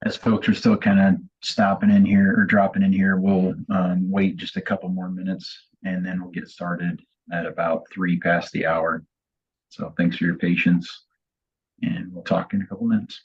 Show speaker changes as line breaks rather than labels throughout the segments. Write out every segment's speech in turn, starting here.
As folks are still kind of stopping in here or dropping in here, we'll wait just a couple more minutes and then we'll get started at about 3 past the hour. So thanks for your patience and we'll talk in a couple minutes.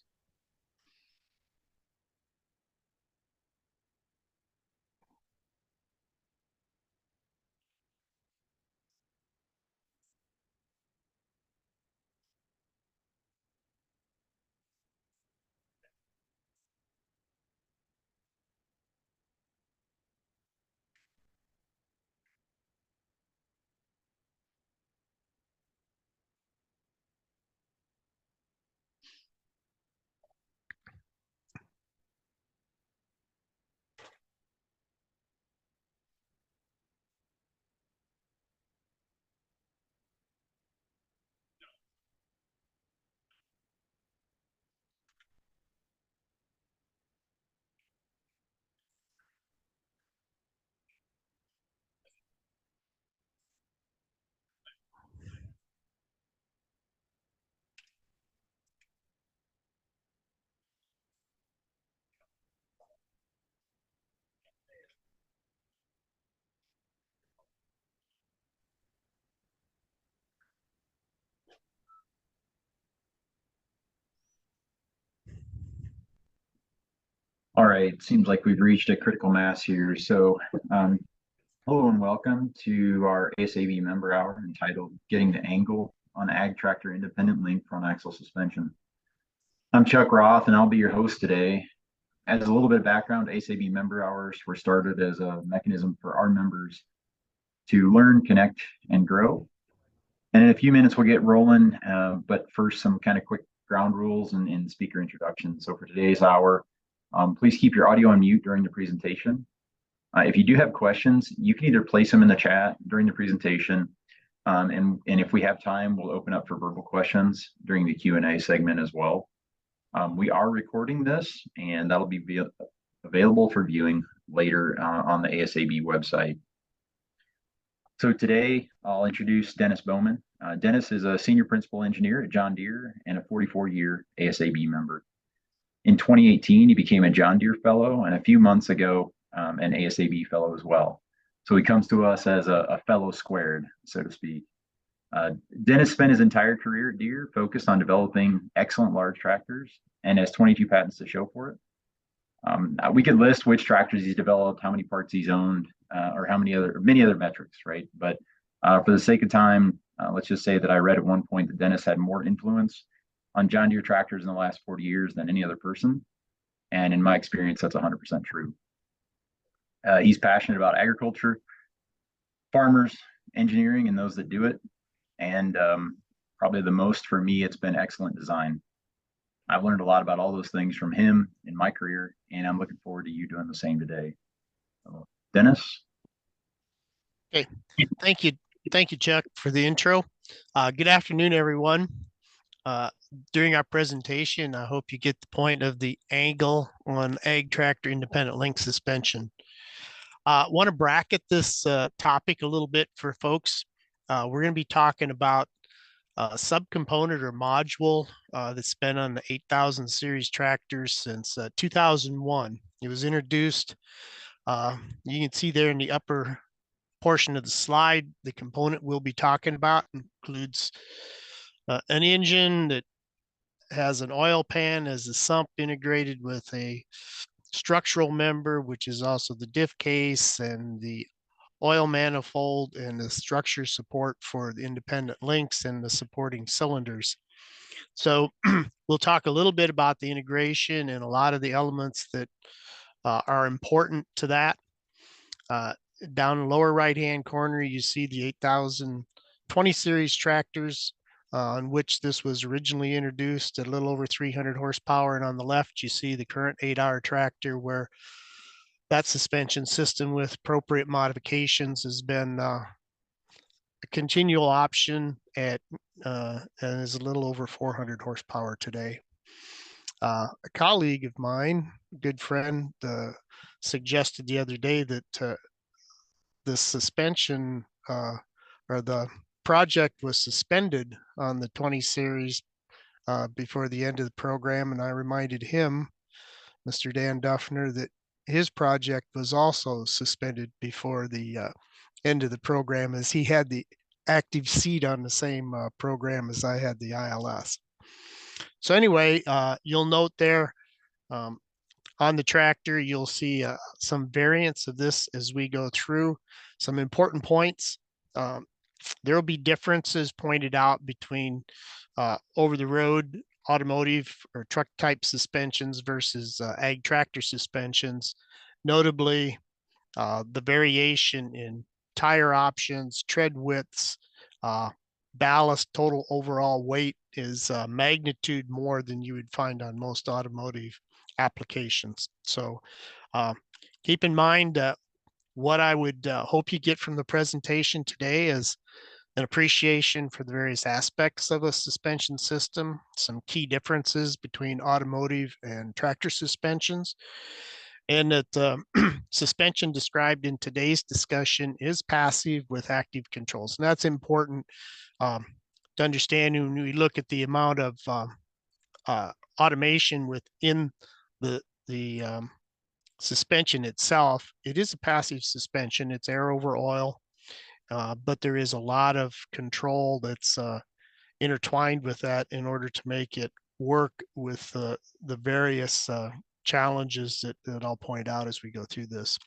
All right, seems like we've reached a critical mass here. So um, hello and welcome to our ASABE member hour entitled Getting the Angle on Ag Tractor Independent Link Front Axle Suspension. I'm Chuck Roth and I'll be your host today. As a little bit of background, ASABE member hours were started as a mechanism for our members to learn, connect, and grow. And in a few minutes, we'll get rolling. But first, some kind of quick ground rules and speaker introduction. So for today's hour, please keep your audio on mute during the presentation. If you do have questions, you can either place them in the chat during the presentation, and if we have time, we'll open up for verbal questions during the Q&A segment as well. We are recording this, and that'll be available for viewing later on the ASABE website. So today, I'll introduce Dennis Bowman. Dennis is a senior principal engineer at John Deere and a 44-year ASABE member. In 2018, he became a John Deere fellow, and a few months ago, an ASABE fellow as well. So he comes to us as a fellow squared, so to speak. Dennis spent his entire career at Deere focused on developing excellent large tractors and has 22 patents to show for it. We could list which tractors he's developed, how many parts he's owned, or many other metrics, right? But for the sake of time, let's just say that I read at one point that Dennis had more influence on John Deere tractors in the last 40 years than any other person. And in my experience, that's 100% true. He's passionate about agriculture, farmers, engineering, and those that do it. And probably the most for me, it's been excellent design. I've learned a lot about all those things from him in my career, and I'm looking forward to you doing the same today. So, Dennis?
Okay, thank you. Thank you, Chuck, for the intro. Good afternoon, everyone. During our presentation, I hope you get the point of the angle on ag tractor independent link suspension. Want to bracket this topic a little bit for folks. We're going to be talking about a subcomponent or module that's been on the 8000 series tractors since 2001. It was introduced, you can see there in the upper portion of the slide, the component we'll be talking about includes an engine that has an oil pan as a sump integrated with a structural member, which is also the diff case and the oil manifold and the structure support for the independent links and the supporting cylinders. So we'll talk a little bit about the integration and a lot of the elements that are important to that. Down in the lower right-hand corner, you see the 8020 series tractors on which this was originally introduced at a little over 300 horsepower. And on the left, you see the current 8R tractor where that suspension system with appropriate modifications has been a continual option at and is a little over 400 horsepower today. A colleague of mine, good friend, suggested the other day that the suspension or the project was suspended on the 20 series before the end of the program. And I reminded him Mr. Dan Duffner, that his project was also suspended before the end of the program, as he had the active seat on the same program as I had the ILS. So anyway, you'll note there on the tractor, you'll see some variants of this as we go through. Some important points. There will be differences pointed out between over-the-road automotive or truck type suspensions versus ag tractor suspensions. Notably, the variation in tire options, tread widths, ballast, total overall weight is magnitude more than you would find on most automotive applications. So keep in mind what I would hope you get from the presentation today is an appreciation for the various aspects of a suspension system, some key differences between automotive and tractor suspensions, and that the suspension described in today's discussion is passive with active controls. And that's important to understand when we look at the amount of automation within the suspension itself. It is a passive suspension. It's air over oil, but there is a lot of control that's intertwined with that in order to make it work with the various challenges that I'll point out as we go through this.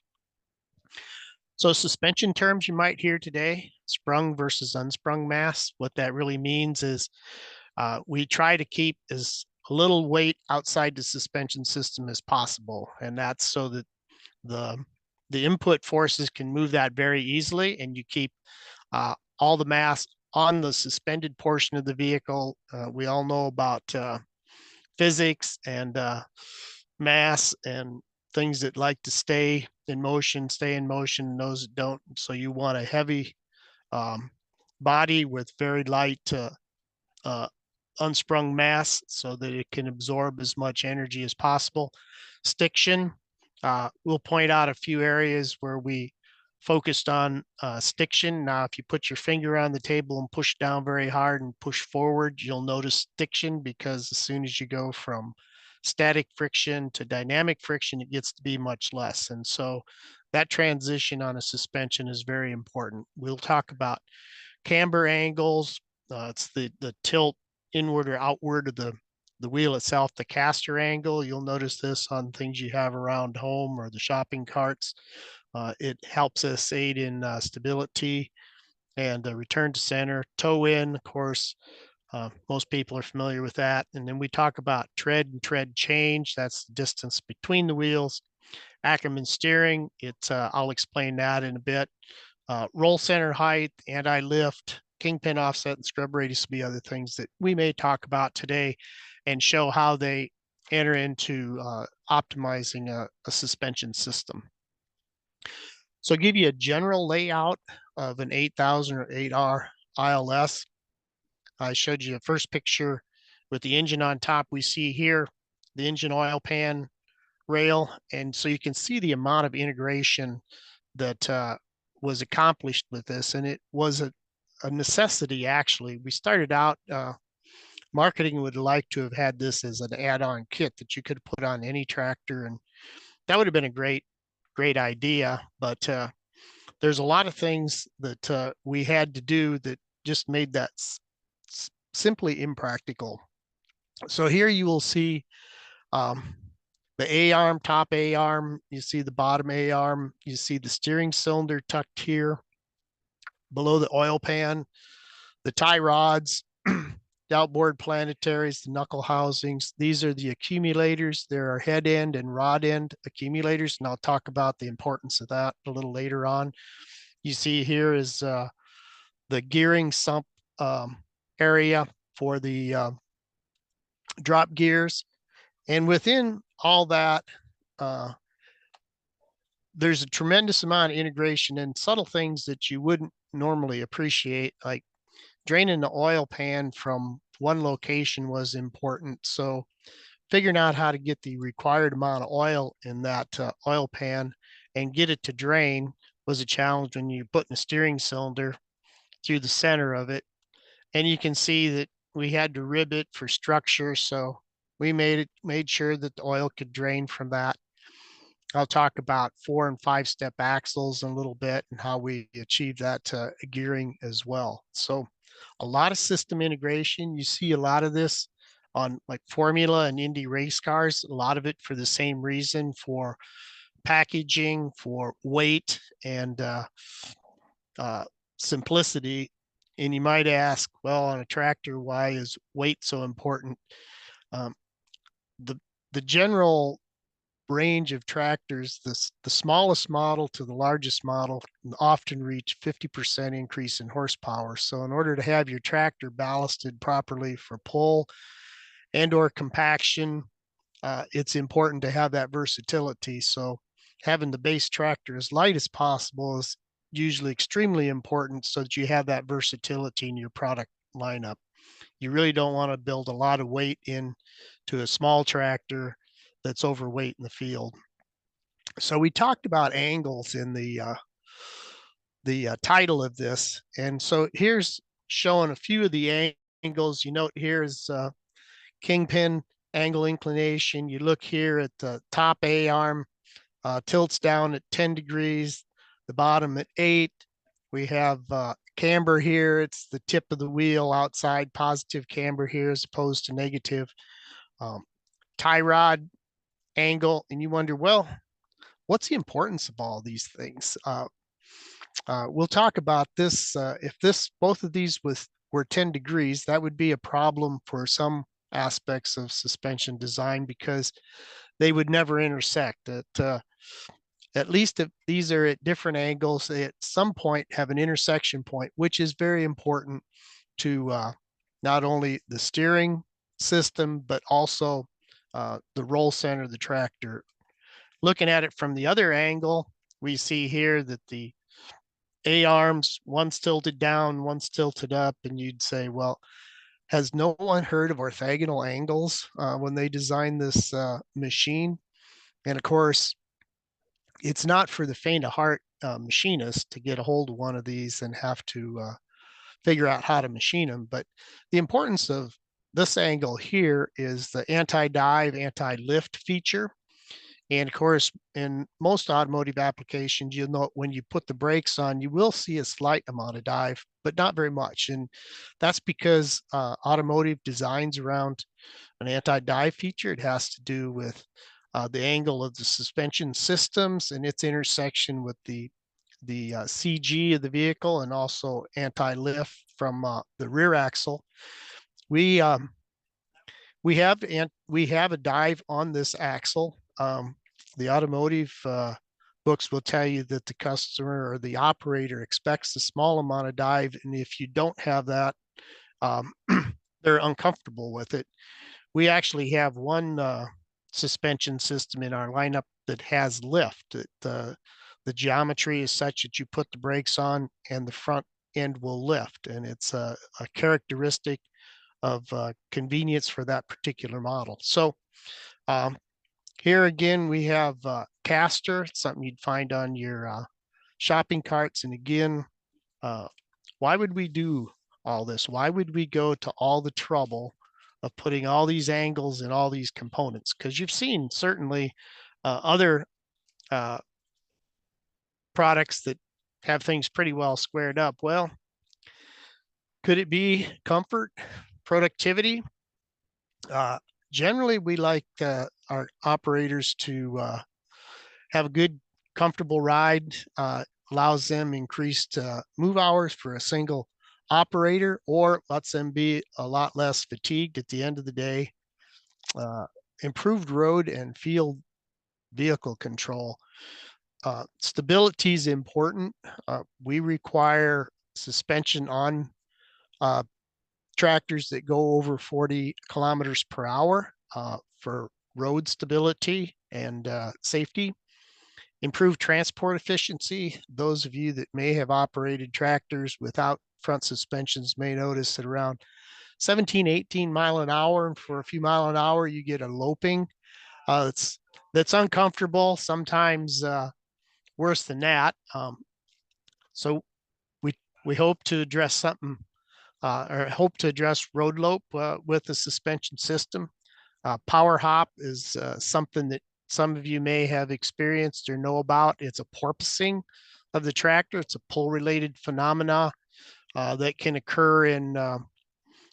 So suspension terms you might hear today: sprung versus unsprung mass. What that really means is we try to keep as little weight outside the suspension system as possible, and that's so that the input forces can move that very easily, and you keep all the mass on the suspended portion of the vehicle. We all know about physics and mass and things that like to stay in motion, and those that don't. So you want a heavy body with very light unsprung mass so that it can absorb as much energy as possible. Stiction, we'll point out a few areas where we focused on stiction. Now, if you put your finger on the table and push down very hard and push forward, you'll notice stiction, because as soon as you go from static friction to dynamic friction, it gets to be much less. And so that transition on a suspension is very important. We'll talk about camber angles. It's the tilt inward or outward of the wheel itself, the caster angle. You'll notice this on things you have around home or the shopping carts. It helps us aid in stability and return to center. Toe in, of course, most people are familiar with that. And then we talk about tread and tread change. That's the distance between the wheels. Ackerman steering, I'll explain that in a bit. Roll center height, anti-lift, kingpin offset, and scrub radius will be other things that we may talk about today and show how they enter into optimizing a suspension system. So I'll give you a general layout of an 8000 or 8R ILS. I showed you a first picture with the engine on top. We see here the engine oil pan rail, and so you can see the amount of integration that was accomplished with this, and it was a necessity. Actually, we started out, marketing would like to have had this as an add-on kit that you could put on any tractor, and that would have been a great idea, but there's a lot of things that we had to do that just made that simply impractical. So here you will see the A-arm, top A-arm, you see the bottom A-arm, you see the steering cylinder tucked here below the oil pan, the tie rods, the outboard planetaries, the knuckle housings. These are the accumulators. There are head end and rod end accumulators, and I'll talk about the importance of that a little later on. You see here is the gearing sump area for the drop gears. And within all that, there's a tremendous amount of integration and subtle things that you wouldn't normally appreciate, like draining the oil pan from one location was important. So figuring out how to get the required amount of oil in that oil pan and get it to drain was a challenge when you're putting a steering cylinder through the center of it. And you can see that we had to rib it for structure. So We made sure that the oil could drain from that. I'll talk about 4 and 5 step axles in a little bit and how we achieve that gearing as well. So a lot of system integration. You see a lot of this on like Formula and Indy race cars, a lot of it for the same reason, for packaging, for weight, and simplicity. And you might ask, well, on a tractor, why is weight so important? Um, the the general range of tractors, the smallest model to the largest model often reach 50% increase in horsepower. So in order to have your tractor ballasted properly for pull and or compaction, it's important to have that versatility. So having the base tractor as light as possible is usually extremely important so that you have that versatility in your product lineup. You really don't want to build a lot of weight into a small tractor that's overweight in the field. So we talked about angles in the title of this, and so here's showing a few of the angles. You note here is kingpin angle inclination. You look here at the top A arm, tilts down at 10 degrees, the bottom at 8. We have camber here. It's the tip of the wheel outside, positive camber here as opposed to negative. Tie rod angle, and you wonder, well, what's the importance of all these things? We'll talk about this. If both of these were 10 degrees, that would be a problem for some aspects of suspension design because they would never intersect. At least if these are at different angles, they at some point have an intersection point, which is very important to not only the steering system, but also the roll center of the tractor. Looking at it from the other angle, we see here that the A arms, one's tilted down, one's tilted up, and you'd say, well, has no one heard of orthogonal angles when they designed this machine? And of course, it's not for the faint of heart machinist to get a hold of one of these and have to figure out how to machine them. But the importance of this angle here is the anti-dive, anti-lift feature. And of course, in most automotive applications, you'll know when you put the brakes on, you will see a slight amount of dive, but not very much. And that's because automotive designs around an anti-dive feature. It has to do with the angle of the suspension systems and its intersection with the CG of the vehicle and also anti-lift from the rear axle. We have a dive on this axle. The automotive books will tell you that the customer or the operator expects a small amount of dive, and if you don't have that, they're uncomfortable with it. We actually have one suspension system in our lineup that has lift. The geometry is such that you put the brakes on and the front end will lift, and it's a characteristic of convenience for that particular model. So here again, we have caster, something you'd find on your shopping carts. And again, why would we do all this? Why would we go to all the trouble of putting all these angles and all these components? Because you've seen certainly other products that have things pretty well squared up. Well, could it be comfort, productivity? Generally, we like our operators to have a good, comfortable ride, allows them increased move hours for a single operator, or lets them be a lot less fatigued at the end of the day. Improved road and field vehicle control. Stability is important. We require suspension on tractors that go over 40 kilometers per hour for road stability and safety. Improved transport efficiency. Those of you that may have operated tractors without front suspensions may notice that around 17, 18 mile an hour, and for a few mile an hour, you get a loping. That's uncomfortable, sometimes worse than that. So we hope to address something or hope to address road lope with the suspension system. Power hop is something that some of you may have experienced or know about. It's a porpoising of the tractor. It's a pull-related phenomena that can occur in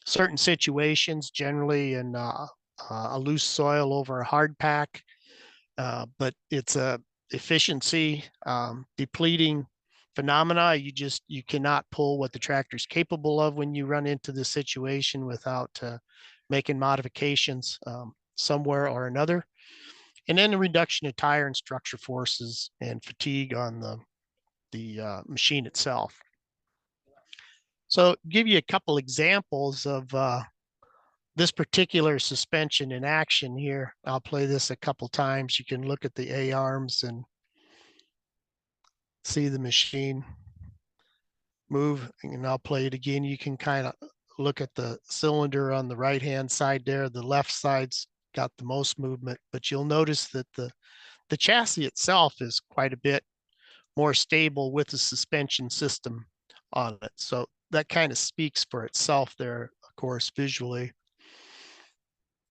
certain situations, generally in a loose soil over a hard pack. But it's a efficiency depleting phenomena. You cannot pull what the tractor's capable of when you run into this situation without making modifications somewhere or another. And then the reduction of tire and structure forces and fatigue on the machine itself. So give you a couple examples of this particular suspension in action here. I'll play this a couple times. You can look at the A-arms and see the machine move, and I'll play it again. You can kind of look at the cylinder on the right-hand side there. The left side's got the most movement, but you'll notice that the chassis itself is quite a bit more stable with the suspension system on it. So that kind of speaks for itself there, of course, visually.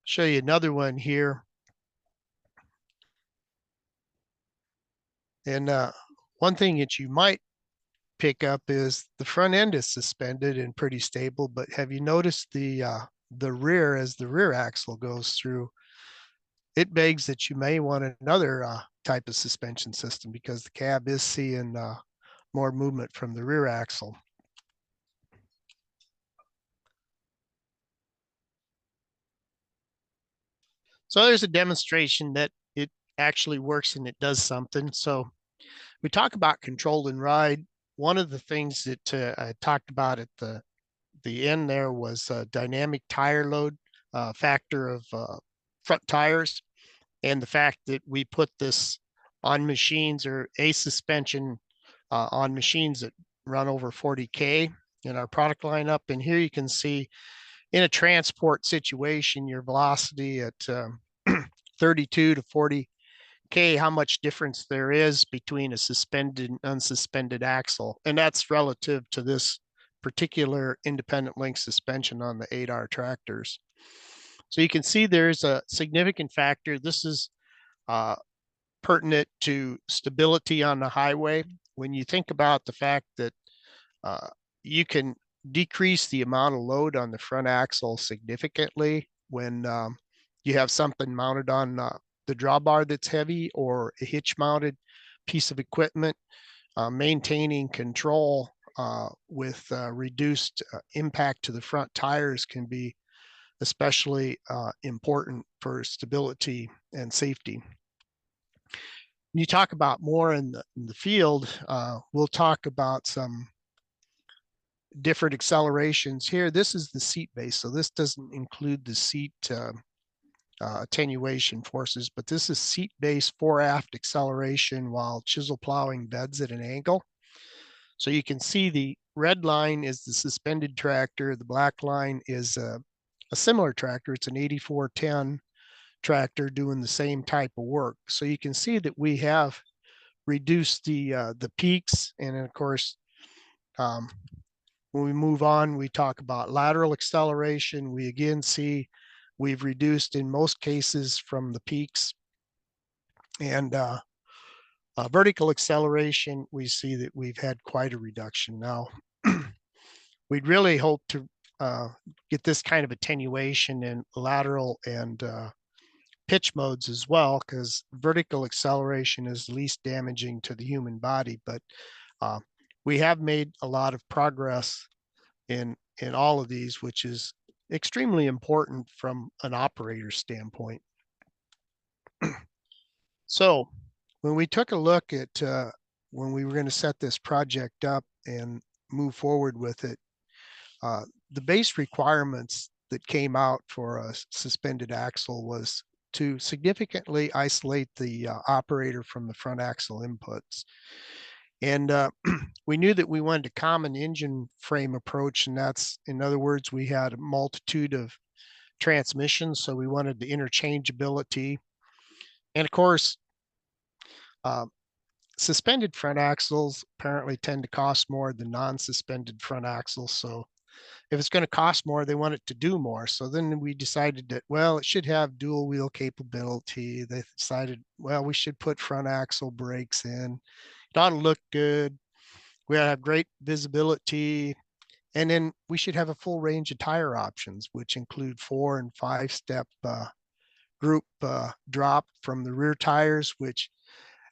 Show you another one here. And one thing that you might pick up is the front end is suspended and pretty stable, but have you noticed the rear, as the rear axle goes through, it begs that you may want another type of suspension system because the cab is seeing more movement from the rear axle. So there's a demonstration that it actually works and it does something. So we talk about control and ride. One of the things that I talked about at the end there was dynamic tire load factor of front tires, and the fact that we put this on machines, or a suspension on machines that run over 40K in our product lineup. And here you can see in a transport situation, your velocity at 32 to 40K, how much difference there is between a suspended and unsuspended axle. And that's relative to this particular independent link suspension on the 8R tractors. So you can see there's a significant factor. This is pertinent to stability on the highway. When you think about the fact that you can decrease the amount of load on the front axle significantly when you have something mounted on the drawbar that's heavy, or a hitch mounted piece of equipment, maintaining control with reduced impact to the front tires can be especially important for stability and safety. When you talk about more in the field, we'll talk about some different accelerations here. This is the seat base, so this doesn't include the seat attenuation forces, but this is seat base fore-aft acceleration while chisel plowing beds at an angle. So you can see the red line is the suspended tractor. The black line is a similar tractor. It's an 8410 tractor doing the same type of work. So you can see that we have reduced the peaks. And of course, when we move on, we talk about lateral acceleration. We again see we've reduced in most cases from the peaks. And vertical acceleration, we see that we've had quite a reduction. Now, we'd really hope to get this kind of attenuation in lateral and pitch modes as well, because vertical acceleration is least damaging to the human body. But we have made a lot of progress in all of these, which is extremely important from an operator standpoint. So when we took a look at when we were going to set this project up and move forward with it, the base requirements that came out for a suspended axle was to significantly isolate the operator from the front axle inputs. And we knew that we wanted a common engine frame approach, and that's, in other words, we had a multitude of transmissions, so we wanted the interchangeability. And of course, suspended front axles apparently tend to cost more than non-suspended front axles, so if it's going to cost more, they want it to do more. So then we decided that, well, it should have dual wheel capability. They decided, well, we should put front axle brakes in. It ought to look good. We ought to have great visibility. And then we should have a full range of tire options, which include 4 and 5 step group drop from the rear tires, which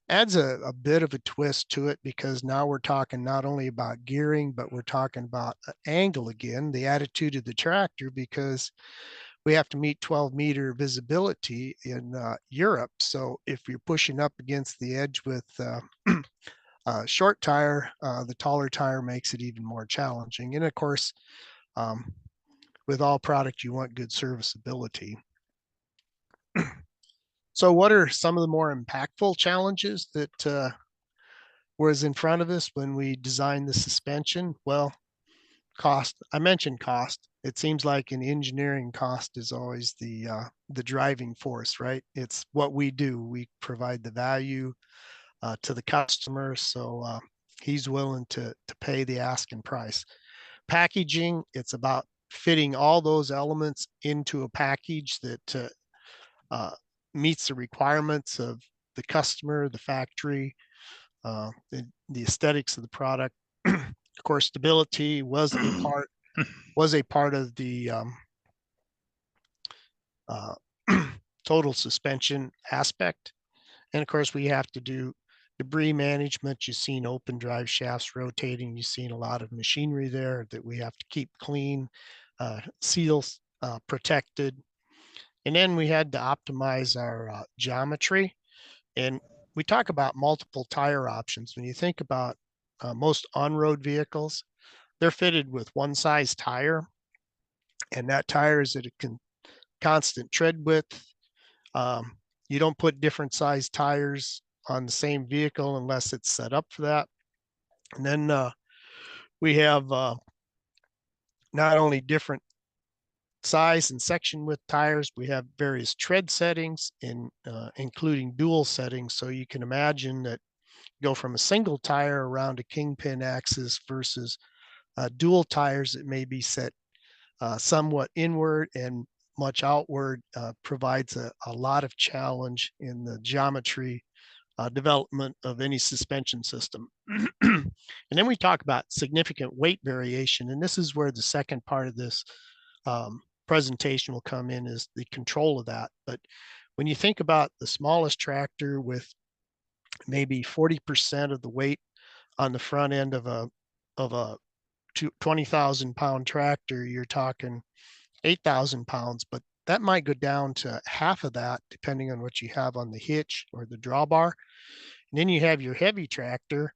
adds a bit of a twist to it, because now we're talking not only about gearing, but we're talking about angle again, the attitude of the tractor, because we have to meet 12-meter visibility in Europe. So if you're pushing up against the edge with short tire, the taller tire makes it even more challenging. And of course, with all product, you want good serviceability. So what are some of the more impactful challenges that was in front of us when we designed the suspension? Well, cost. I mentioned cost. It seems like in engineering, cost is always the driving force, right? It's what we do. We provide the value to the customer, so he's willing to pay the asking price. Packaging, it's about fitting all those elements into a package that meets the requirements of the customer, the factory, the aesthetics of the product. Of course, stability was a part of the total suspension aspect. And of course, we have to do debris management. You've seen open drive shafts rotating. You've seen a lot of machinery there that we have to keep clean, seals protected. And then we had to optimize our geometry. And we talk about multiple tire options. When you think about most on-road vehicles, they're fitted with one size tire, and that tire is at a constant tread width. You don't put different size tires on the same vehicle unless it's set up for that. And then we have not only different size and section width tires, we have various tread settings, including dual settings. So you can imagine that you go from a single tire around a kingpin axis versus dual tires that may be set somewhat inward and much outward, provides a lot of challenge in the geometry development of any suspension system. And then we talk about significant weight variation. And this is where the second part of this presentation will come in, is the control of that. But when you think about the smallest tractor with maybe 40% of the weight on the front end of a 20,000 pound tractor, you're talking 8,000 pounds, but that might go down to half of that depending on what you have on the hitch or the drawbar. And then you have your heavy tractor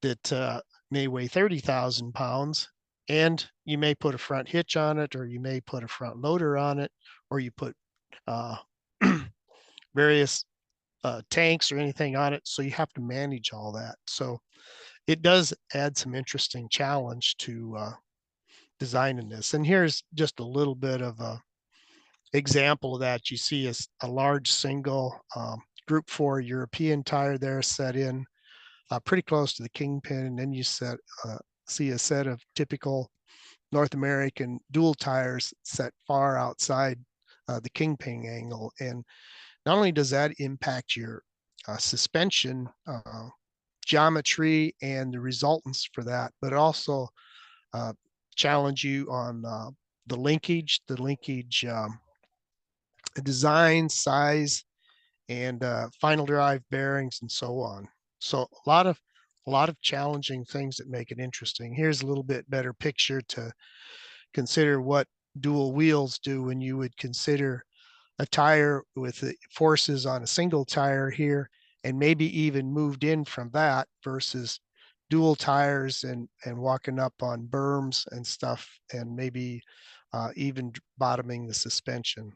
that may weigh 30,000 pounds, and you may put a front hitch on it, or you may put a front loader on it, or you put various tanks or anything on it. So you have to manage all that. So it does add some interesting challenge to designing this. And here's just a little bit of a example of that. You see a large single Group 4 European tire there set in pretty close to the kingpin, and then you see a set of typical North American dual tires set far outside the kingpin angle. And not only does that impact your suspension geometry and the resultants for that, but also challenge you on the linkage design, size, and final drive bearings, and so on. So a lot of challenging things that make it interesting. Here's a little bit better picture to consider what dual wheels do when you would consider a tire with the forces on a single tire here, and maybe even moved in from that versus dual tires and walking up on berms and stuff, and maybe even bottoming the suspension.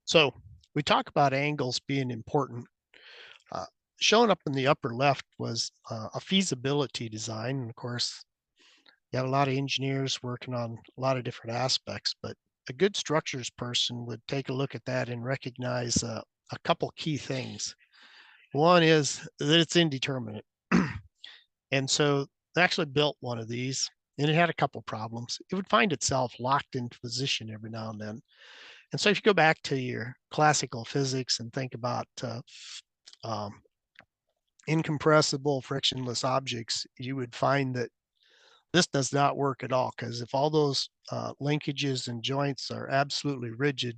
So we talk about angles being important. Shown up in the upper left was a feasibility design. And of course, you have a lot of engineers working on a lot of different aspects, but a good structures person would take a look at that and recognize a couple key things. One is that it's indeterminate. And so I actually built one of these, and it had a couple problems. It would find itself locked into position every now and then. And so if you go back to your classical physics and think about um, incompressible frictionless objects, you would find that this does not work at all, because if all those linkages and joints are absolutely rigid,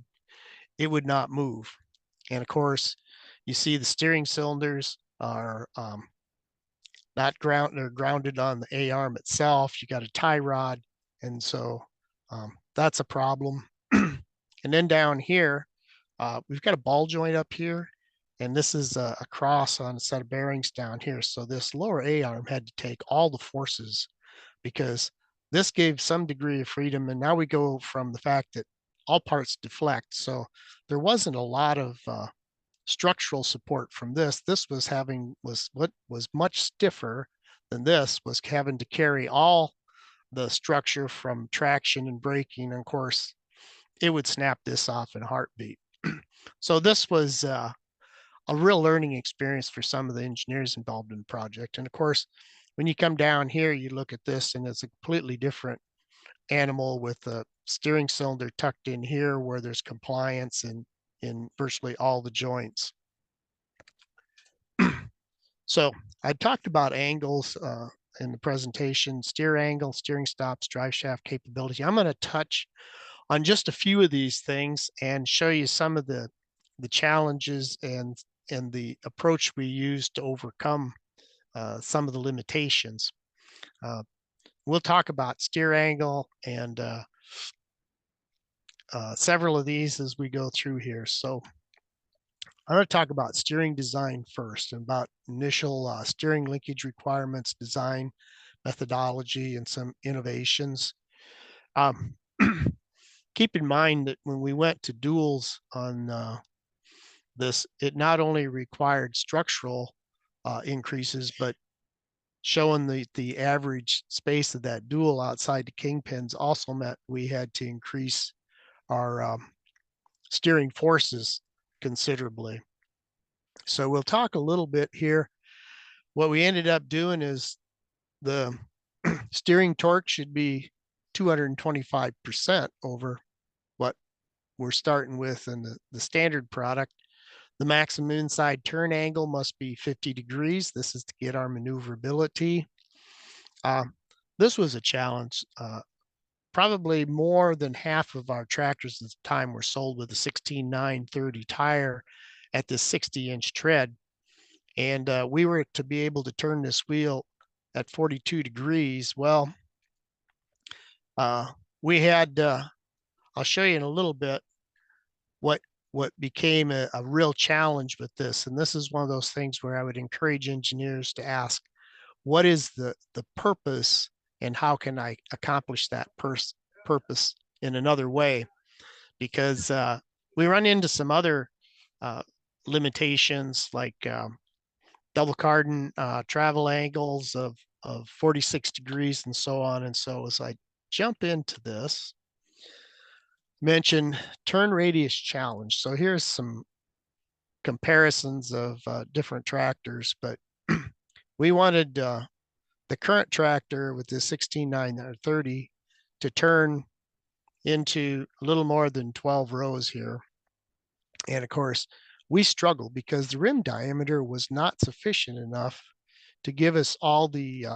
it would not move. And of course, you see the steering cylinders are not grounded on the A arm itself. You got a tie rod, and so that's a problem. And then down here, we've got a ball joint up here, and this is a cross on a set of bearings down here. So this lower A arm had to take all the forces, because this gave some degree of freedom. And now we go from the fact that all parts deflect. So there wasn't a lot of structural support from this. This was what was much stiffer than this, was having to carry all the structure from traction and braking. And of course, it would snap this off in a heartbeat. So this was a real learning experience for some of the engineers involved in the project. And of course, when you come down here, you look at this, and it's a completely different animal, with a steering cylinder tucked in here where there's compliance in virtually all the joints. So I talked about angles in the presentation: steer angle, steering stops, drive shaft capability. I'm going to touch on just a few of these things and show you some of the challenges and the approach we use to overcome some of the limitations. We'll talk about steer angle and several of these as we go through here. So I'm going to talk about steering design first, and about initial steering linkage requirements, design methodology, and some innovations. Keep in mind that when we went to duals on this, it not only required structural increases, but showing the average space of that dual outside the kingpins also meant we had to increase our steering forces considerably. So we'll talk a little bit here. What we ended up doing is the steering torque should be 225% over what we're starting with in the standard product. The maximum inside turn angle must be 50 degrees. This is to get our maneuverability. This was a challenge. Probably more than half of our tractors at the time were sold with a 16.930 tire at this 60-inch tread. And we were to be able to turn this wheel at 42 degrees. Well, we had, I'll show you in a little bit what became a real challenge with this. And this is one of those things where I would encourage engineers to ask, what is the purpose, and how can I accomplish that purpose in another way? Because we run into some other limitations, like double cardan travel angles of 46 degrees and so on. And so as I jump into this, mention turn radius challenge. So here's some comparisons of different tractors, but we wanted the current tractor with the 16.930 to turn into a little more than 12 rows here. And of course, we struggled because the rim diameter was not sufficient enough to give us all the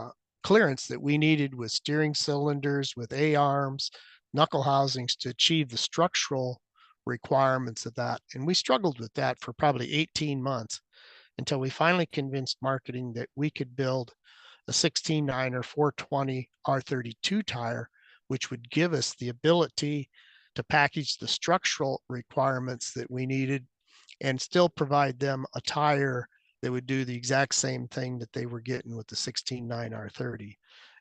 clearance that we needed with steering cylinders, with A-arms, knuckle housings, to achieve the structural requirements of that. And we struggled with that for probably 18 months until we finally convinced marketing that we could build a 16.9 or 420 R32 tire, which would give us the ability to package the structural requirements that we needed and still provide them a tire that would do the exact same thing that they were getting with the 16.9 R30.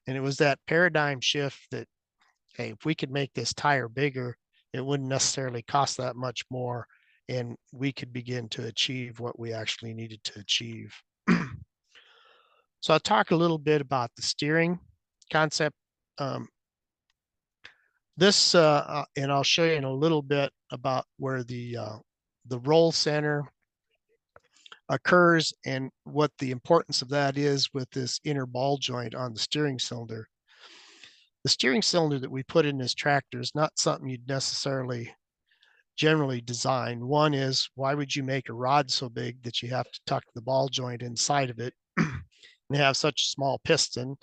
And it was that paradigm shift that, hey, if we could make this tire bigger, it wouldn't necessarily cost that much more, and we could begin to achieve what we actually needed to achieve. So I'll talk a little bit about the steering concept. And I'll show you in a little bit about where the roll center occurs and what the importance of that is with this inner ball joint on the steering cylinder. The steering cylinder that we put in this tractor is not something you'd necessarily generally design. One is, why would you make a rod so big that you have to tuck the ball joint inside of it and have such a small piston?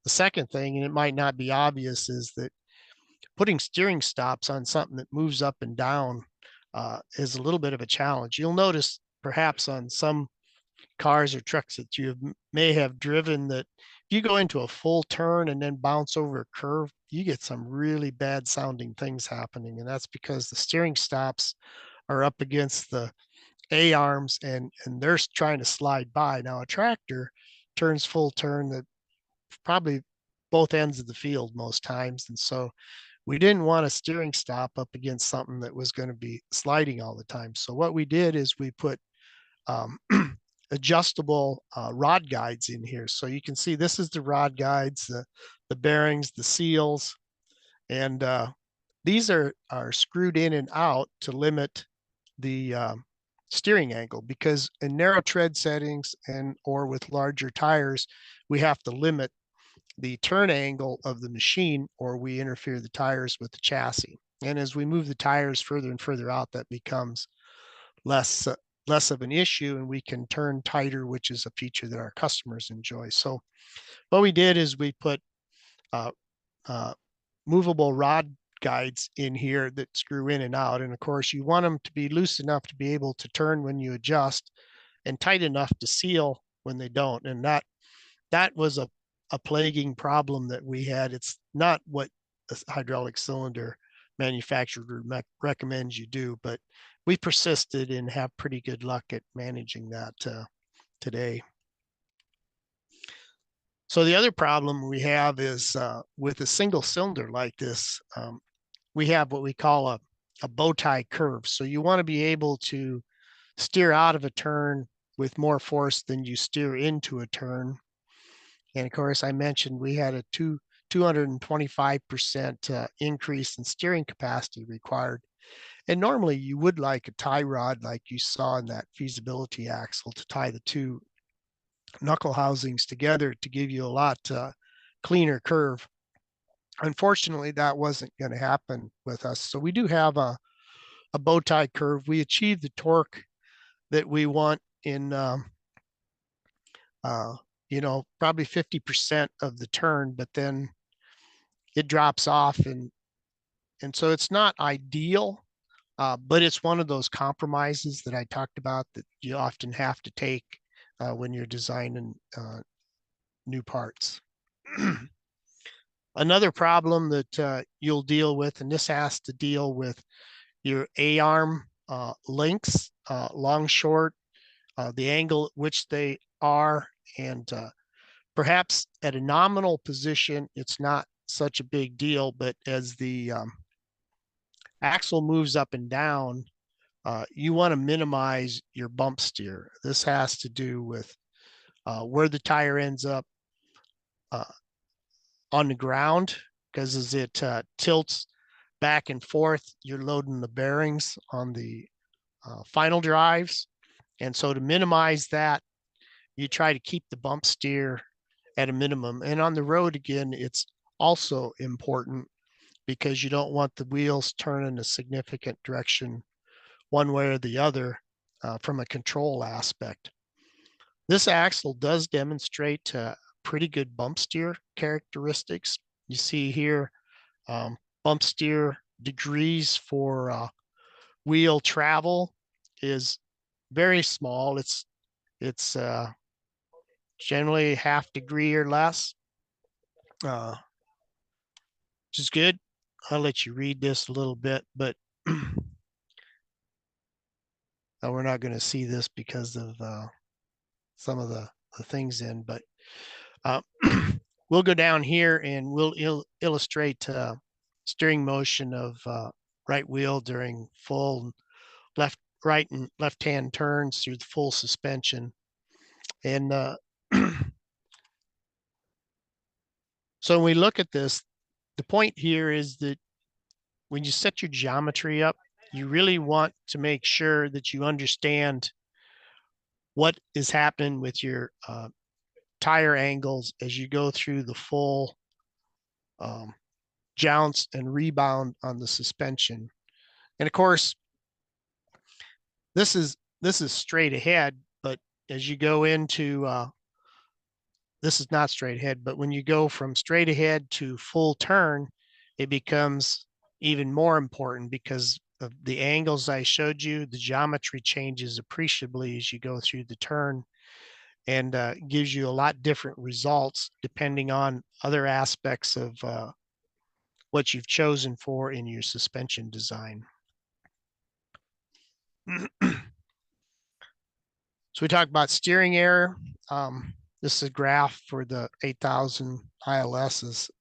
The second thing, and it might not be obvious, is that putting steering stops on something that moves up and down is a little bit of a challenge. You'll notice perhaps on some cars or trucks that may have driven that if you go into a full turn and then bounce over a curve, you get some really bad sounding things happening. And that's because the steering stops are up against the A-arms and they're trying to slide by. Now a tractor turns full turn that probably both ends of the field most times. And so we didn't want a steering stop up against something that was going to be sliding all the time. So what we did is we put adjustable rod guides in here. So you can see this is the rod guides, the bearings, the seals, and these are screwed in and out to limit the steering angle, because in narrow tread settings and or with larger tires, we have to limit the turn angle of the machine or we interfere the tires with the chassis. And as we move the tires further and further out, that becomes less of an issue and we can turn tighter, which is a feature that our customers enjoy. So what we did is we put movable rod guides in here that screw in and out. And of course you want them to be loose enough to be able to turn when you adjust and tight enough to seal when they don't. And that was a plaguing problem that we had. It's not what a hydraulic cylinder manufacturer recommends you do, but we persisted and have pretty good luck at managing that today. So the other problem we have is with a single cylinder like this, we have what we call a bow tie curve. So you want to be able to steer out of a turn with more force than you steer into a turn. And of course, I mentioned we had a 225% increase in steering capacity required. And normally you would like a tie rod like you saw in that feasibility axle to tie the two knuckle housings together to give you a lot cleaner curve. Unfortunately, that wasn't going to happen with us. So we do have a bow tie curve. We achieve the torque that we want in probably 50% of the turn, but then it drops off. And so it's not ideal, but it's one of those compromises that I talked about that you often have to take when you're designing new parts. Another problem that you'll deal with, and this has to deal with your A-arm lengths, long, short, the angle at which they are, and perhaps at a nominal position, it's not such a big deal, but as the axle moves up and down, you want to minimize your bump steer. This has to do with where the tire ends up on the ground, because as it tilts back and forth, you're loading the bearings on the final drives. And so to minimize that, you try to keep the bump steer at a minimum. And on the road, again, it's also important because you don't want the wheels turning a significant direction one way or the other from a control aspect. This axle does demonstrate pretty good bump steer characteristics. You see here bump steer degrees for wheel travel is very small. It's generally half degree or less, which is good. I'll let you read this a little bit, but we're not going to see this because of some of the things in, but we'll go down here and we'll illustrate steering motion of right wheel during full right and left hand turns through the full suspension. And so when we look at this, the point here is that when you set your geometry up, you really want to make sure that you understand what is happening with your tire angles as you go through the full jounce and rebound on the suspension. And of course, this is straight ahead, but as you go into this is not straight ahead, but when you go from straight ahead to full turn, it becomes even more important because of the angles I showed you. The geometry changes appreciably as you go through the turn, and gives you a lot different results depending on other aspects of what you've chosen for in your suspension design. So we talked about steering error. This is a graph for the 8000 ILS is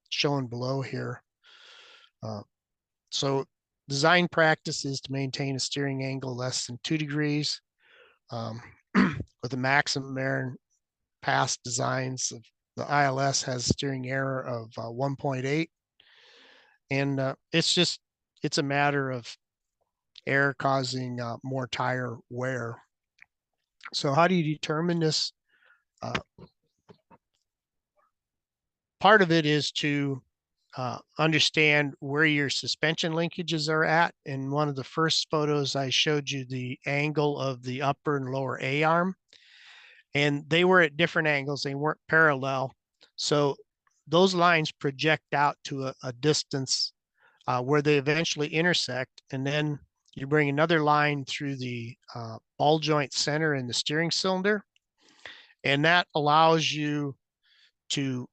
shown below here. So design practice is to maintain a steering angle less than 2 degrees with a maximum error in past designs. The ILS has steering error of 1.8. And it's a matter of error causing more tire wear. So how do you determine this? Part of it is to understand where your suspension linkages are at. In one of the first photos, I showed you the angle of the upper and lower A-arm, and they were at different angles. They weren't parallel. So those lines project out to a distance where they eventually intersect. And then you bring another line through the ball joint center in the steering cylinder. And that allows you to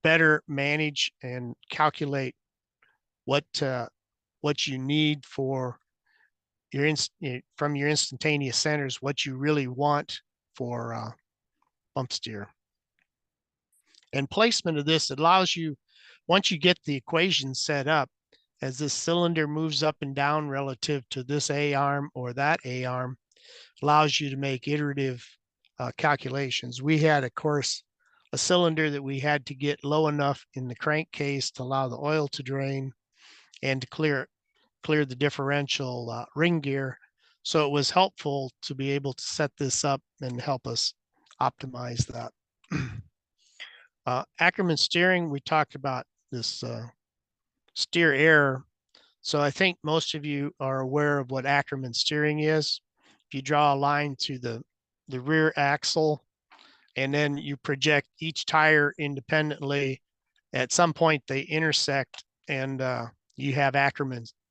better manage and calculate what you need for your from your instantaneous centers, what you really want for bump steer. And placement of this allows you, once you get the equation set up, as this cylinder moves up and down relative to this A-arm or that A-arm, allows you to make iterative calculations. We had, of course, a cylinder that we had to get low enough in the crankcase to allow the oil to drain and to clear the differential ring gear. So it was helpful to be able to set this up and help us optimize that. Ackerman steering, we talked about this steer error. So I think most of you are aware of what Ackerman steering is. If you draw a line to the rear axle, and then you project each tire independently, at some point they intersect, and you have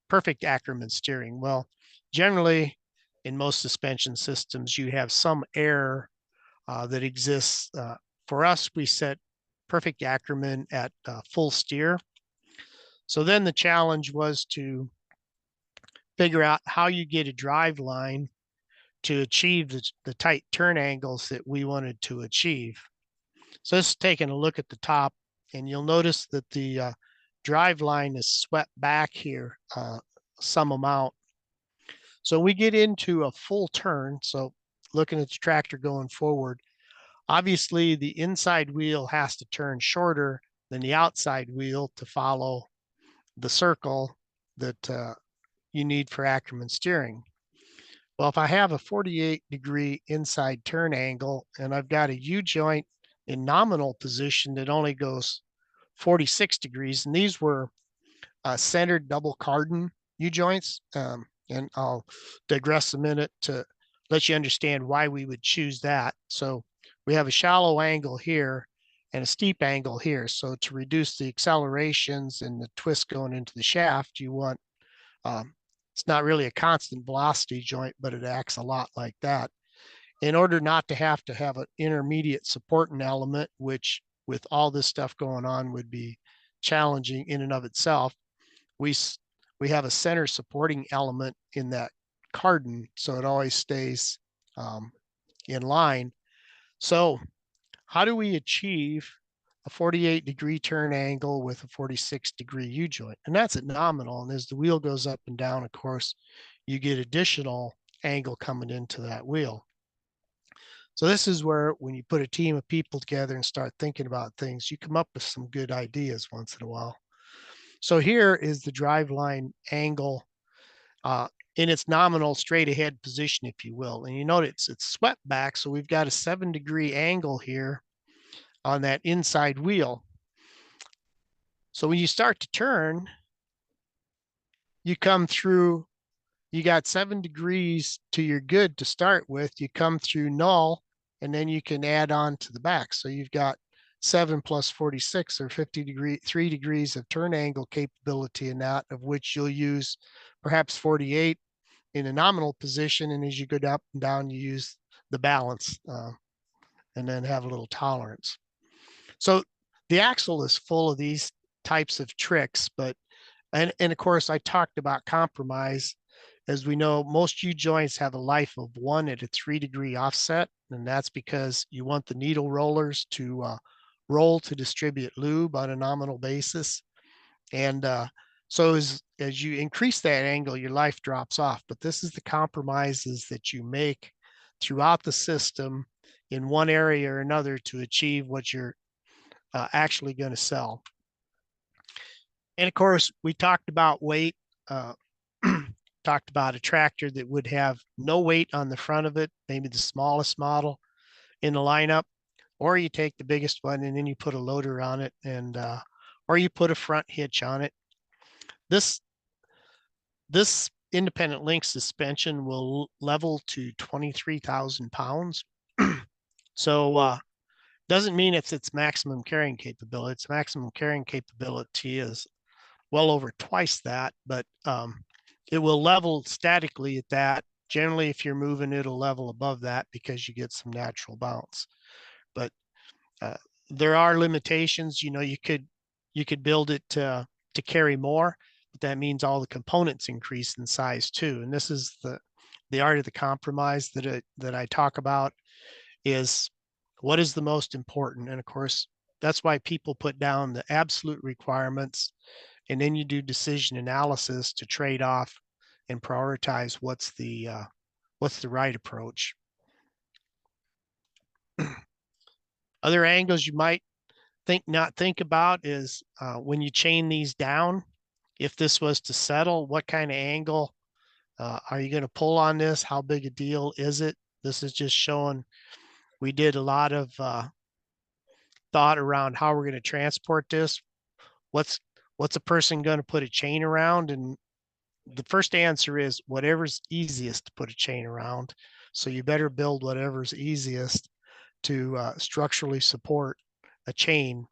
perfect Ackerman steering. Well, generally in most suspension systems, you have some error that exists. For us, we set perfect Ackerman at full steer. So then the challenge was to figure out how you get a drive line to achieve the tight turn angles that we wanted to achieve. So this is taking a look at the top, and you'll notice that the drive line is swept back here some amount. So we get into a full turn. So looking at the tractor going forward, obviously the inside wheel has to turn shorter than the outside wheel to follow the circle that you need for Ackerman steering. Well, if I have a 48-degree inside turn angle and I've got a U-joint in nominal position that only goes 46 degrees, and these were centered double cardan U-joints, and I'll digress a minute to let you understand why we would choose that. So we have a shallow angle here and a steep angle here. So to reduce the accelerations and the twist going into the shaft, you want it's not really a constant velocity joint, but it acts a lot like that. In order not to have an intermediate supporting element, which with all this stuff going on would be challenging in and of itself, we have a center supporting element in that cardan, so it always stays in line. So how do we achieve a 48-degree turn angle with a 46-degree U-joint? And that's at nominal. And as the wheel goes up and down, of course, you get additional angle coming into that wheel. So this is where, when you put a team of people together and start thinking about things, you come up with some good ideas once in a while. So here is the driveline angle in its nominal straight ahead position, if you will. And you notice it's swept back. So we've got a 7-degree angle here on that inside wheel. So when you start to turn, you come through, you got 7 degrees to your good to start with. You come through null, and then you can add on to the back. So you've got 7 plus 46 or 3 degrees of turn angle capability in that, of which you'll use perhaps 48 in a nominal position. And as you go up and down, you use the balance and then have a little tolerance. So the axle is full of these types of tricks, but, and of course I talked about compromise. As we know, most U-joints have a life of 1 at a 3-degree offset, and that's because you want the needle rollers to roll to distribute lube on a nominal basis. And so as you increase that angle, your life drops off. But this is the compromises that you make throughout the system in one area or another to achieve what you're actually going to sell. And of course, we talked about weight, talked about a tractor that would have no weight on the front of it, maybe the smallest model in the lineup, or you take the biggest one and then you put a loader on it, and or you put a front hitch on it. This independent link suspension will level to 23,000 pounds. So doesn't mean it's its maximum carrying capability. Its maximum carrying capability is well over twice that, but it will level statically at that. Generally, if you're moving, it'll level above that because you get some natural bounce. But there are limitations. You know, you could build it to carry more, but that means all the components increase in size too. And this is the art of the compromise that I talk about, is what is the most important. And of course, that's why people put down the absolute requirements, and then you do decision analysis to trade off and prioritize what's the right approach. Other angles you might not think about is when you chain these down, if this was to settle, what kind of angle are you going to pull on this? How big a deal is it? This is just showing we did a lot of thought around how we're going to transport this. What's a person going to put a chain around? And the first answer is whatever's easiest to put a chain around. So you better build whatever's easiest to structurally support a chain.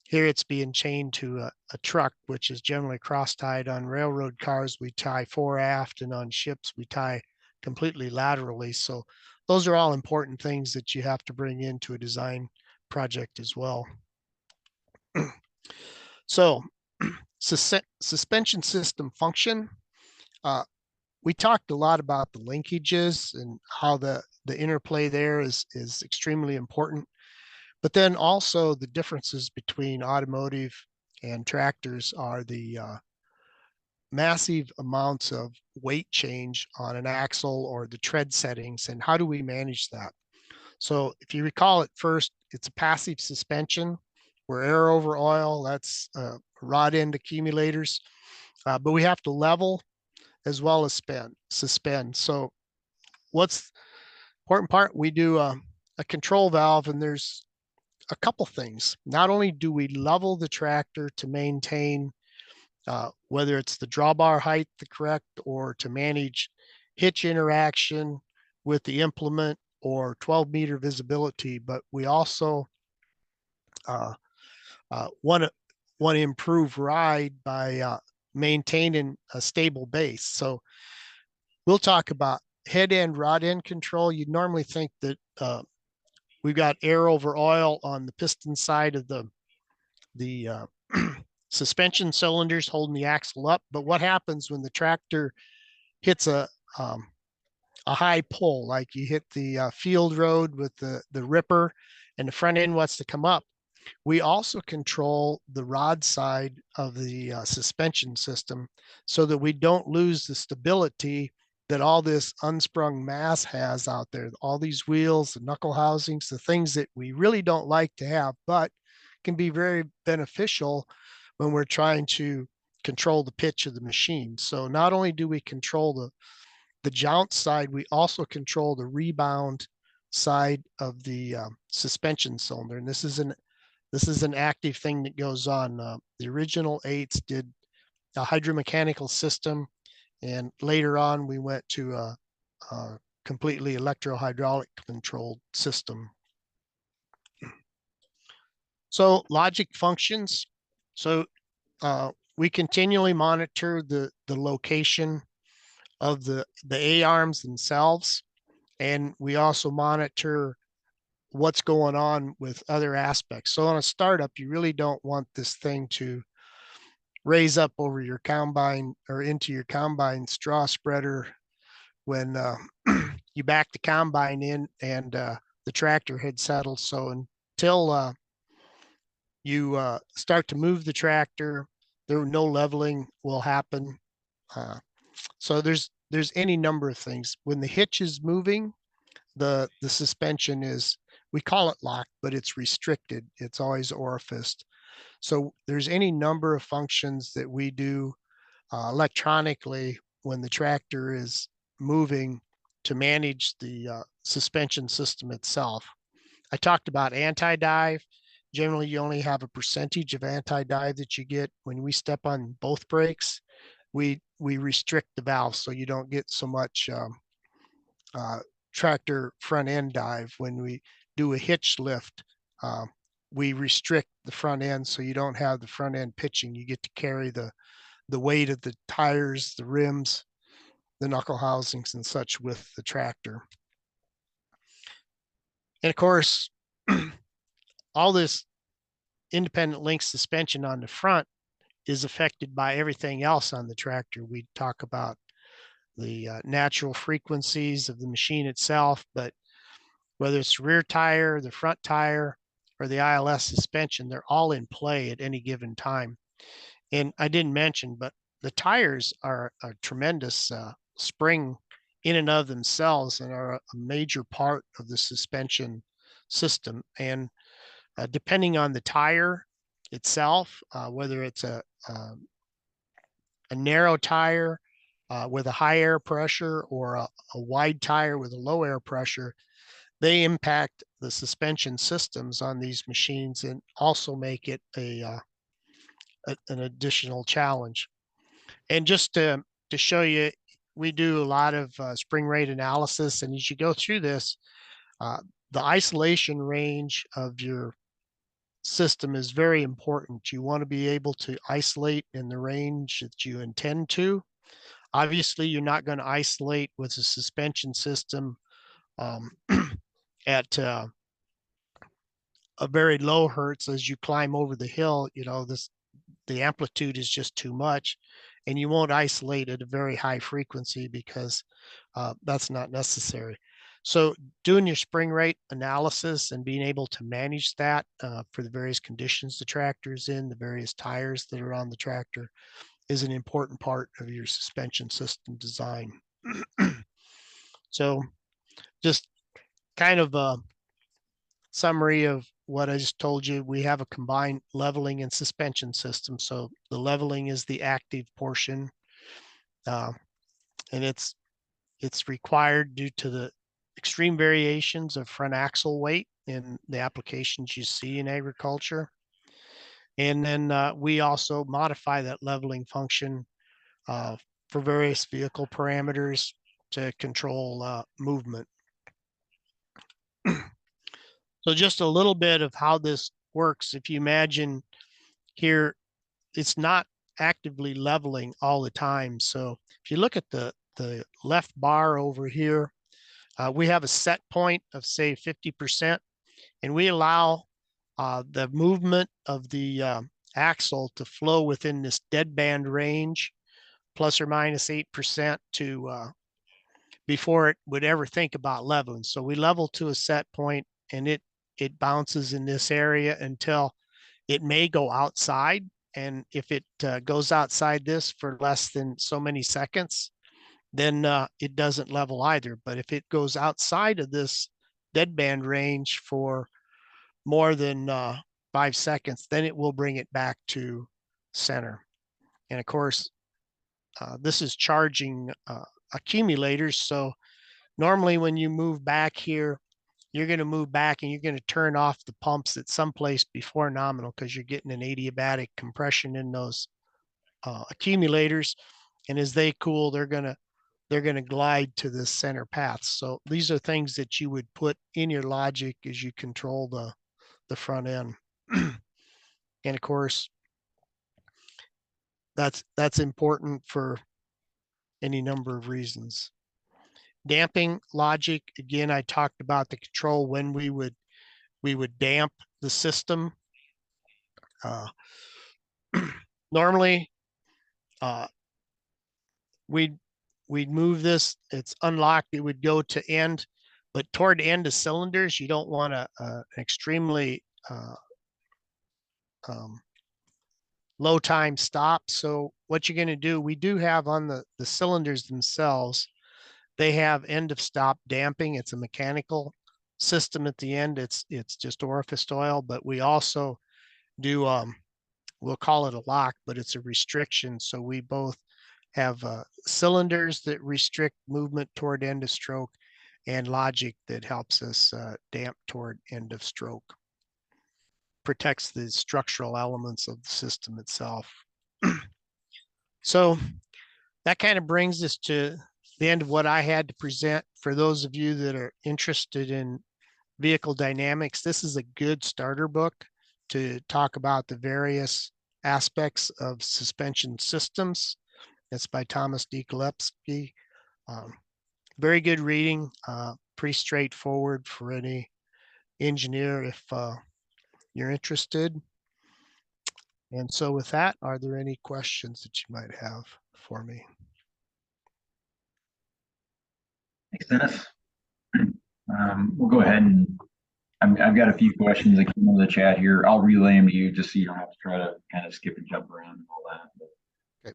Here it's being chained to a truck, which is generally cross-tied. On railroad cars, we tie fore aft, and on ships, we tie completely laterally. So those are all important things that you have to bring into a design project as well. So suspension system function. We talked a lot about the linkages and how the interplay there is extremely important. But then also the differences between automotive and tractors are the massive amounts of weight change on an axle or the tread settings, and how do we manage that? So if you recall at first, it's a passive suspension. We're air over oil, that's rod end accumulators, but we have to level as well as suspend. So what's important part? We do a control valve, and there's a couple things. Not only do we level the tractor to maintain whether it's the drawbar height the correct, or to manage hitch interaction with the implement or 12-meter visibility, but we also want to improve ride by maintaining a stable base. So we'll talk about head end, rod end control. You'd normally think that we've got air over oil on the piston side of the suspension cylinders holding the axle up. But what happens when the tractor hits a high pull, like you hit the field road with the ripper and the front end wants to come up? We also control the rod side of the suspension system so that we don't lose the stability that all this unsprung mass has out there. All these wheels, the knuckle housings, the things that we really don't like to have, but can be very beneficial when we're trying to control the pitch of the machine. So not only do we control the jounce side, we also control the rebound side of the suspension cylinder. And this is an active thing that goes on. The original 8s did a hydromechanical system, and later on we went to a completely electro-hydraulic controlled system. So logic functions. So we continually monitor the location of the A-arms themselves, and we also monitor what's going on with other aspects. So on a startup, you really don't want this thing to raise up over your combine or into your combine straw spreader when you back the combine in and the tractor head settles. So until you start to move the tractor, no leveling will happen. So there's any number of things. When the hitch is moving, the suspension is, we call it locked, but it's restricted. It's always orificed. So there's any number of functions that we do electronically when the tractor is moving to manage the suspension system itself. I talked about anti-dive. Generally, you only have a percentage of anti-dive that you get. When we step on both brakes, we restrict the valve so you don't get so much tractor front end dive. When we do a hitch lift, we restrict the front end so you don't have the front end pitching. You get to carry the weight of the tires, the rims, the knuckle housings and such with the tractor. And of course, all this independent link suspension on the front is affected by everything else on the tractor. We talk about the natural frequencies of the machine itself, but whether it's the rear tire, the front tire, or the ILS suspension, they're all in play at any given time. And I didn't mention, but the tires are a tremendous spring in and of themselves and are a major part of the suspension system. And depending on the tire itself, whether it's a narrow tire with a high air pressure or a wide tire with a low air pressure, they impact the suspension systems on these machines and also make it an additional challenge. And just to show you, we do a lot of spring rate analysis, and as you go through this, the isolation range of your system is very important. You want to be able to isolate in the range that you intend to. Obviously, you're not going to isolate with a suspension system at a very low hertz as you climb over the hill. You know, the amplitude is just too much, and you won't isolate at a very high frequency because that's not necessary. So doing your spring rate analysis and being able to manage that for the various conditions the tractor is in, the various tires that are on the tractor, is an important part of your suspension system design. So just kind of a summary of what I just told you. We have a combined leveling and suspension system. So the leveling is the active portion, and it's required due to the extreme variations of front axle weight in the applications you see in agriculture. And then we also modify that leveling function for various vehicle parameters to control movement. So just a little bit of how this works. If you imagine here, it's not actively leveling all the time. So if you look at the left bar over here, we have a set point of say 50%, and we allow the movement of the axle to flow within this deadband range, plus or minus 8% to before it would ever think about leveling. So we level to a set point, and it bounces in this area until it may go outside. And if it goes outside this for less than so many seconds, then it doesn't level either. But if it goes outside of this deadband range for more than 5 seconds, then it will bring it back to center. And of course, this is charging accumulators. So normally when you move back here, you're going to move back and you're going to turn off the pumps at some place before nominal because you're getting an adiabatic compression in those accumulators. And as they cool, they're going to glide to the center path. So these are things that you would put in your logic as you control the front end. And of course, that's important for any number of reasons. Damping logic, again, I talked about the control when we would damp the system. Normally, we'd move this, it's unlocked, it would go to end, but toward end of cylinders, you don't want an extremely low time stop. So what you're going to do, we do have on the cylinders themselves, they have end of stop damping. It's a mechanical system at the end. It's just orifice oil, but we also do, we'll call it a lock, but it's a restriction. So we both have cylinders that restrict movement toward end of stroke and logic that helps us damp toward end of stroke. Protects the structural elements of the system itself. So that kind of brings us to the end of what I had to present. For those of you that are interested in vehicle dynamics, this is a good starter book to talk about the various aspects of suspension systems. It's by Thomas D. Gillespie. Very good reading, pretty straightforward for any engineer if you're interested. And so with that, are there any questions that you might have for me?
Thanks, Dennis. We'll go ahead and I've got a few questions that came into the chat here. I'll relay them to you just so you don't have to try to kind of skip and jump around and all that. But,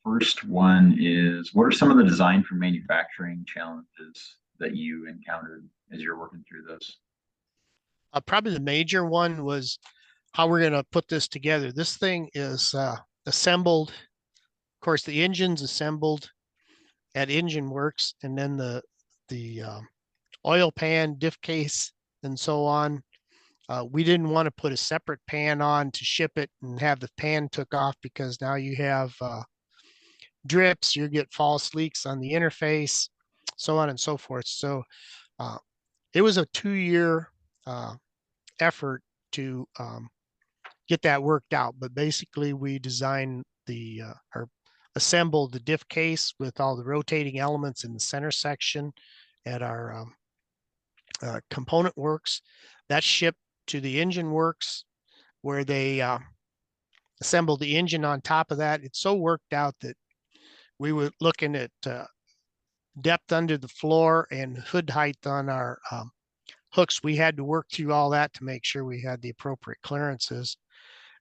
first one is, what are some of the design for manufacturing challenges that you encountered as you're working through this?
Probably the major one was how we're going to put this together. This thing is assembled. Of course, the engine's assembled at Engine Works, and then the oil pan, diff case, and so on. We didn't want to put a separate pan on to ship it and have the pan took off, because now you have drips, you get false leaks on the interface, so on and so forth. So it was a 2-year effort to get that worked out. But basically, we designed or assembled the diff case with all the rotating elements in the center section at our component works. That's shipped to the Engine Works, where they assembled the engine on top of that. It's so worked out that we were looking at depth under the floor and hood height on our hooks. We had to work through all that to make sure we had the appropriate clearances.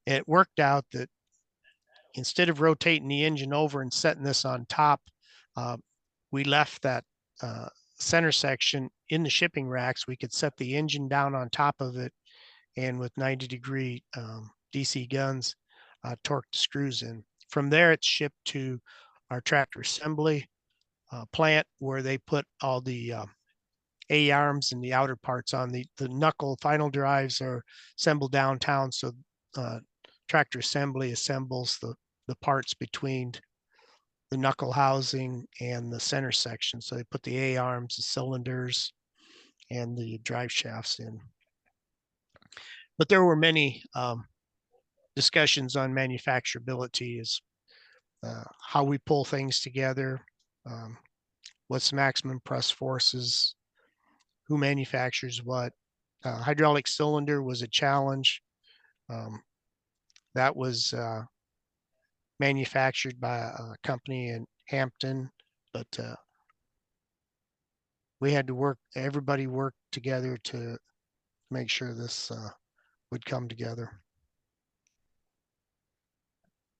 And it worked out that instead of rotating the engine over and setting this on top, we left that center section in the shipping racks. We could set the engine down on top of it, and with 90-degree DC guns, torque the screws in. From there, it's shipped to our tractor assembly plant, where they put all the A-arms and the outer parts on. The knuckle final drives are assembled downtown, so tractor assembly assembles the parts between the knuckle housing and the center section. So they put the A-arms, the cylinders, and the drive shafts in. But there were many discussions on manufacturability, is how we pull things together, what's maximum press forces, who manufactures what. Hydraulic cylinder was a challenge. That was manufactured by a company in Hampton, but we had to work, everybody worked together to make sure this would come together.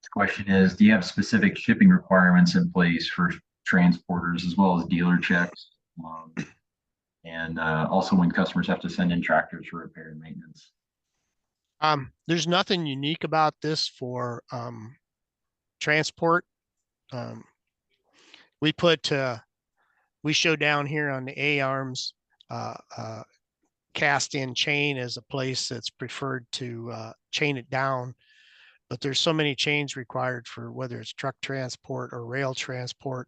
The question is, do you have specific shipping requirements in place for transporters as well as dealer checks? And also when customers have to send in tractors for repair and maintenance?
There's nothing unique about this for transport. Um, we put, we show down here on the A-arms, cast in chain as a place that's preferred to chain it down. But there's so many chains required for whether it's truck transport or rail transport,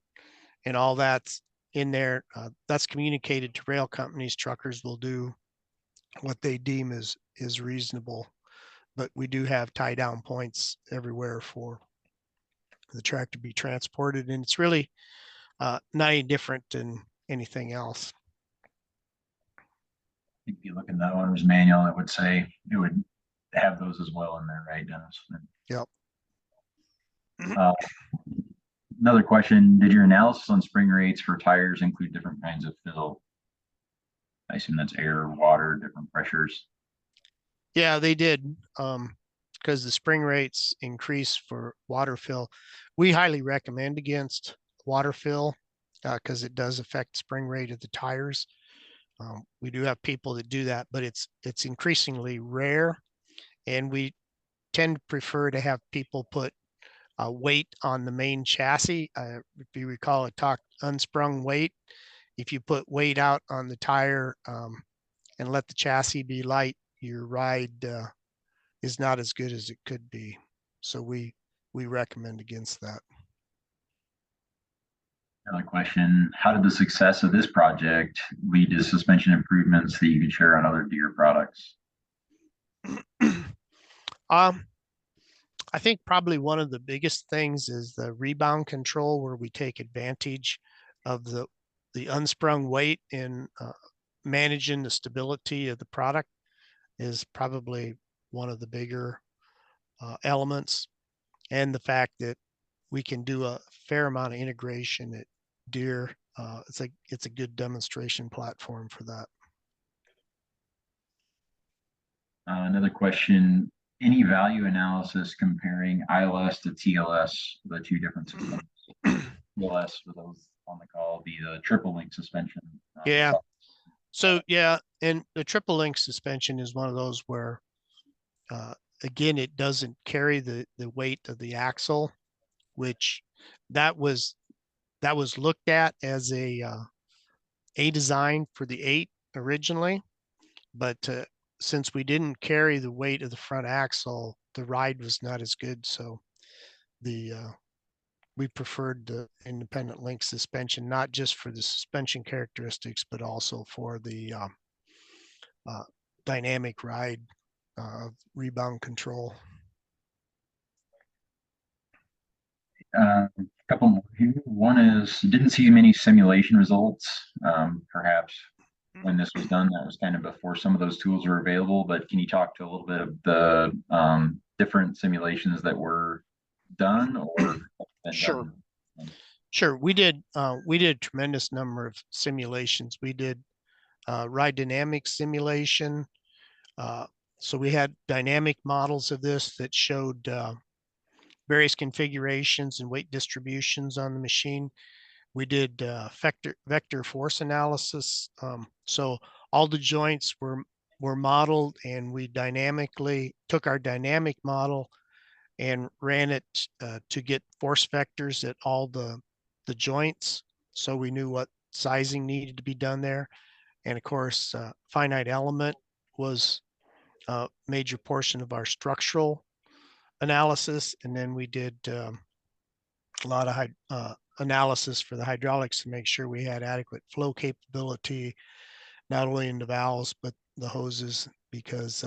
and all that's in there. That's communicated to rail companies. Truckers will do what they deem is reasonable, but we do have tie down points everywhere for the track to be transported, and it's really not any different than anything else.
If you look in the owner's manual, it would say it would have those as well in there, right, Dennis?
Yep.
Uh, Another question, did your analysis on spring rates for tires include different kinds of fill? I assume that's air, water, different pressures.
Yeah, they did. Because the spring rates increase for water fill. We highly recommend against water fill because it does affect the spring rate of the tires. We do have people that do that, but it's increasingly rare, and we tend to prefer to have people put weight on the main chassis. If you recall, it talked unsprung weight. If you put weight out on the tire and let the chassis be light, your ride is not as good as it could be. So we recommend against that.
Another question, how did the success of this project lead to suspension improvements that you could share on other Deere products?
I think probably one of the biggest things is the rebound control, where we take advantage of the unsprung weight in managing the stability of the product is probably one of the bigger elements, and the fact that we can do a fair amount of integration at Deere. It's a good demonstration platform for that.
Another question, any value analysis comparing ILS to TLS, the two different systems? TLS, for those on the call, be the triple link suspension.
Yeah. So yeah, and the triple link suspension is one of those where, again, it doesn't carry the weight of the axle, which that was looked at as a design for the 8 originally, but since we didn't carry the weight of the front axle, the ride was not as good. So the we preferred the independent link suspension, not just for the suspension characteristics, but also for the dynamic ride rebound control.
A couple more here. One is, didn't see many simulation results. Perhaps when this was done, that was kind of before some of those tools were available, but can you talk to a little bit of the different simulations that were done or been
Sure.
done?
Sure. We did a tremendous number of simulations. We did ride dynamics simulation. So we had dynamic models of this that showed various configurations and weight distributions on the machine. We did vector force analysis. So all the joints were modeled, and we dynamically took our dynamic model and ran it to get force vectors at all the joints. So we knew what sizing needed to be done there. And of course, finite element was a major portion of our structural analysis. And then we did a lot of analysis for the hydraulics to make sure we had adequate flow capability, not only in the valves, but the hoses, because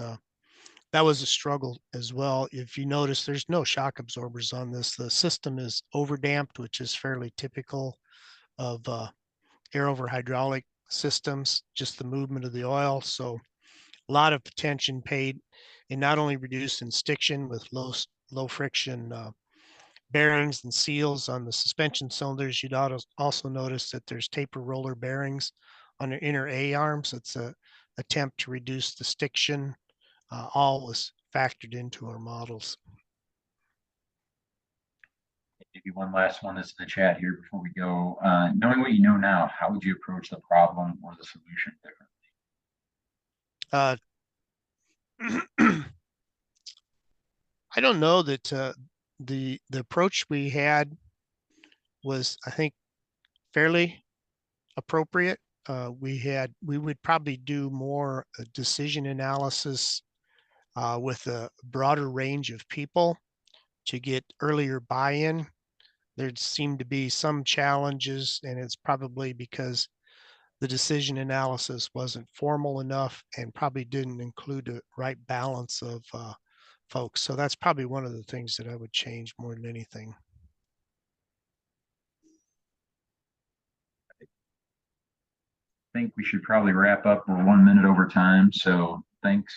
that was a struggle as well. If you notice, there's no shock absorbers on this. The system is overdamped, which is fairly typical of air over hydraulic systems, just the movement of the oil. So a lot of attention paid in not only reducing stiction with low friction bearings and seals on the suspension cylinders. You'd also notice that there's taper roller bearings on the inner A arms. It's a attempt to reduce the stiction. All was factored into our models.
Maybe one last one that's in the chat here before we go. Knowing what you know now, how would you approach the problem or the solution differently?
I don't know that the approach we had was, I think, fairly appropriate. We would probably do more decision analysis with a broader range of people to get earlier buy-in. There seemed to be some challenges, and it's probably because the decision analysis wasn't formal enough and probably didn't include the right balance of folks. So that's probably one of the things that I would change more than anything.
I think we should probably wrap up. We're 1 minute over time. So thanks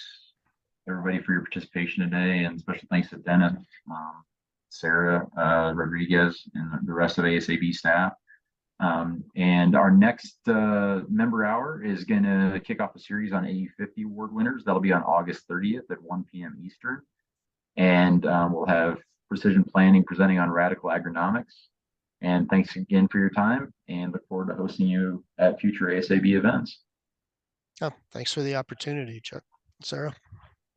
everybody for your participation today, and special thanks to Dennis, Sarah Rodriguez, and the rest of ASAB staff. And our next member hour is going to kick off a series on AU50 award winners. That'll be on August 30th at 1 p.m. Eastern. And we'll have Precision Planning presenting on radical agronomics. And thanks again for your time, and look forward to hosting you at future ASAB events.
Oh, thanks for the opportunity, Chuck. Sarah.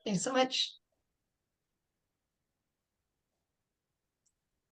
Thanks so much.